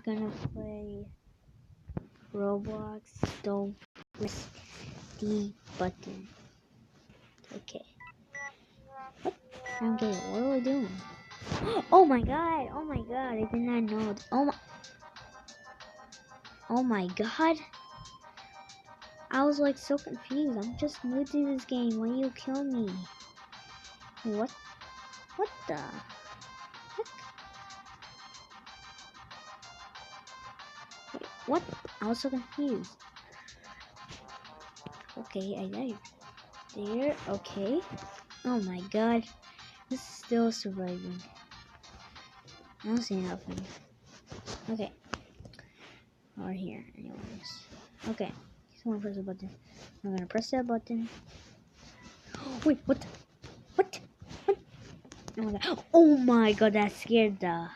gonna play Roblox, don't press the button. Okay. What? I don't get it. What are we doing? Oh my god! Oh my god! I did not know. Oh my god! I was like so confused. I'm just new to this game. Why you kill me? What? What the heck? Wait, what? I was so confused. Okay, I died. There, okay. Oh my god. This is still surviving. I don't see nothing. Okay. Or here, anyways. Okay. Someone press the button. I'm gonna press that button. Wait, what? What? What? Oh my god. Oh my god, that scared them.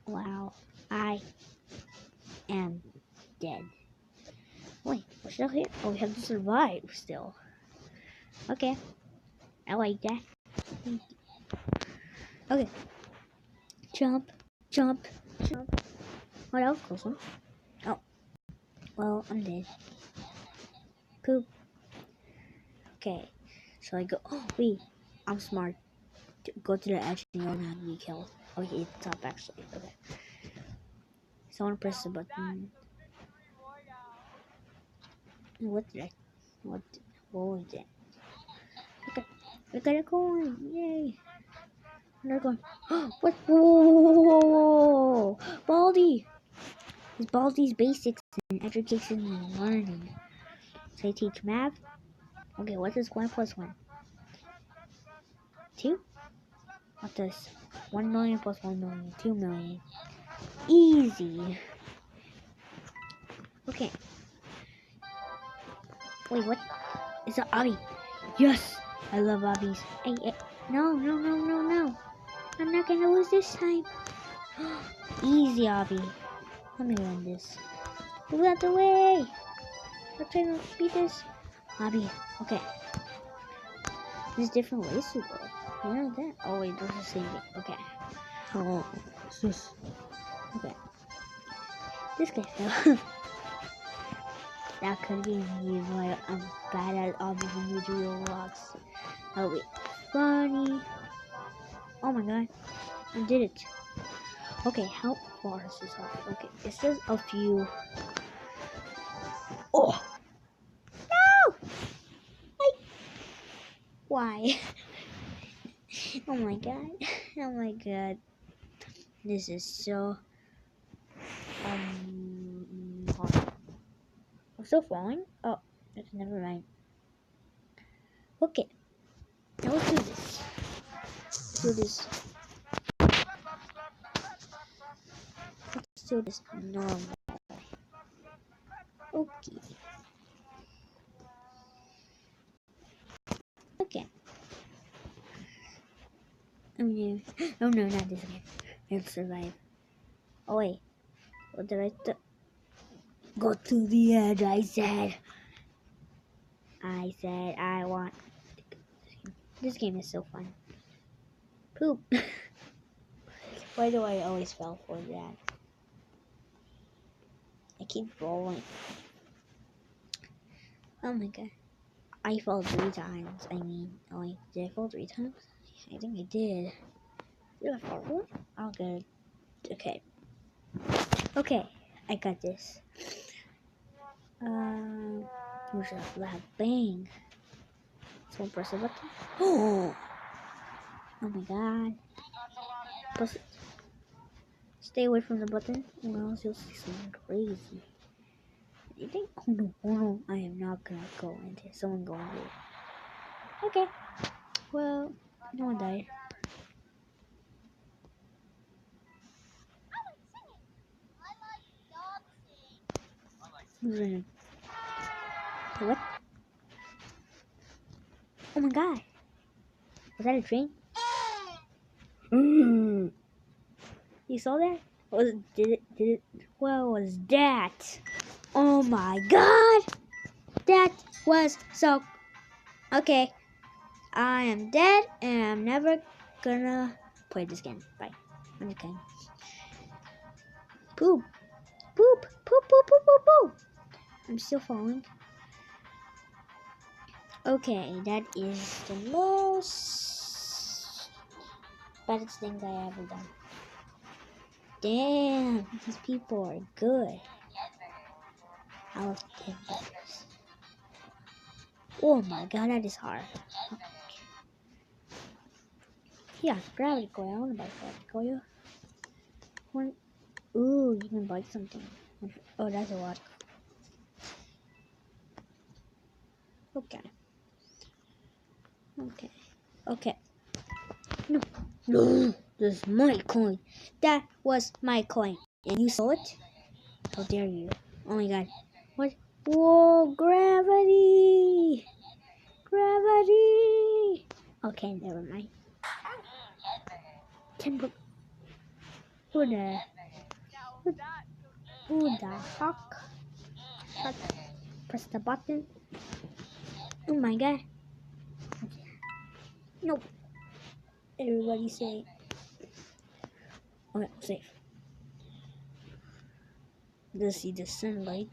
Wow. I am dead. Wait, what's still here? Oh, we have to survive still. Okay. I like that. Okay. Jump, jump, jump. What else, close one? Oh. Well, I'm dead. Poop. Okay. So I go. Oh, wait. I'm smart. Go to the edge and you'll not be killed. Okay, it's top actually. Okay. Someone press the button. What did I? What was that? Okay. We got a coin. Yay. Another coin. What? Whoa! Baldi! It's Baldi's basics in education and learning. So I teach math. Okay, what is 1 plus 1? 2? What does 1 million plus 1 million? 2 million. Easy. Okay. Wait, what? It's an obby. Yes! I love obbies. Hey, hey. No. I'm not gonna lose this time. Easy obby. Let me run this. Move out the way! I'm trying to beat this. Obby. Okay. There's different ways to go. You know that? Oh wait, there's the same thing. Okay. Oh, what's this? Okay. This guy fell. That could be me, but I'm bad at obviously new Roblox. Oh wait. Funny. Oh my god. I did it. Okay, how far is this off? Okay, it says a few. Oh! No! Why? Oh my god. Oh my god. This is so hard. I'm still falling? Oh, that's never mind. Okay. Now let's do this. Let's do this. Let's do this normal. Okay. Okay. Oh no. Oh no, not this again. I'll survive. Oh wait. What did I do? Go to the edge, I said. I want. This game is so fun. Poop. Why do I always fall for that? I keep rolling. Oh my god. I fell 3 times. I mean, oh wait, did I fall 3 times? I think I did. Did I fall 4? Oh good. Okay. Okay, I got this. Where's that loud bang? Someone press the button. Oh! Oh my god. Press it. Stay away from the button, or else you'll see something crazy. You think? Oh no, I am not gonna go into someone go into it. Okay. Well, no one died. Who's in it? What? Oh my god. Was that a train? You saw that? Did it? What was that? Oh my god! That was so. Okay. I am dead and I'm never gonna play this game. Bye. I'm just kidding. Poop. Poop. Poop, poop, poop, poop, poop. I'm still falling. Okay, that is the most baddest thing I ever done. Damn, these people are good. I love them buttons. Oh my god, that is hard. Yeah, gravity coil. I want to buy gravity coil. One. Ooh, you can buy something. Oh, that's a lot. Okay. Okay. Okay. No. No. This is my coin. That was my coin. And you saw it? How dare you? Oh my god. What? Whoa, gravity! Gravity! Okay, never mind. Who the? Who the fuck? Press the button. Oh my god. Nope. Everybody say. Okay, I'm safe. Let's see the sunlight.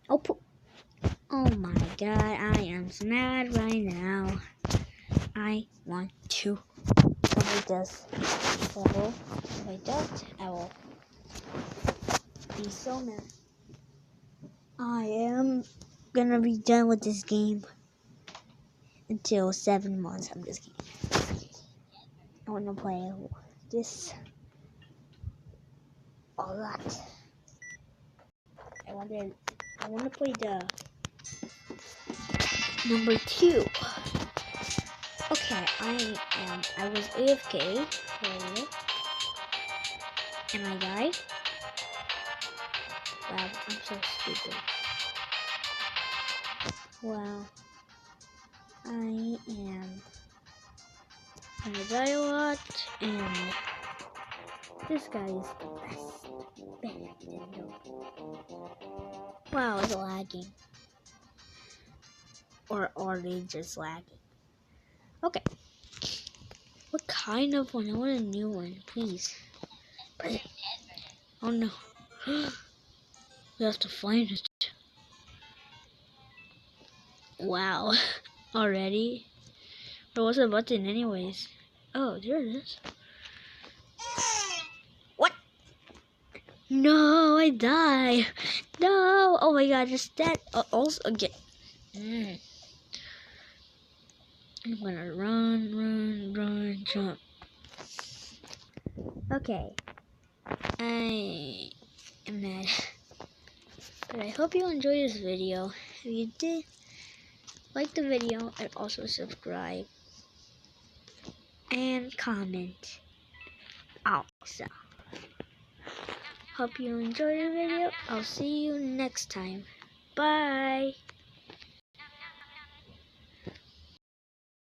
Oh, oh my god, I am mad right now. I want to complete this level. If I don't, I will be so mad. I am gonna be done with this game until 7 months. I'm just kidding. I wanna play this a lot. I wanna play the number 2. Okay, I was AFK earlier, and I died. Wow, I'm so stupid. Wow, I am gonna die a lot, and this guy is the best. Wow, it's lagging. Or are they just lagging? Okay. What kind of one? I want a new one, please. Oh no. We have to find it. Wow. Already? Where was the button anyways? Oh, there it is. What? No, I die. No. Oh my god, just that. Also again. I'm gonna run, jump. Okay. I am mad. But I hope you enjoyed this video. If you did, like the video and also subscribe. And comment. Also. Hope you enjoyed the video. I'll see you next time. Bye.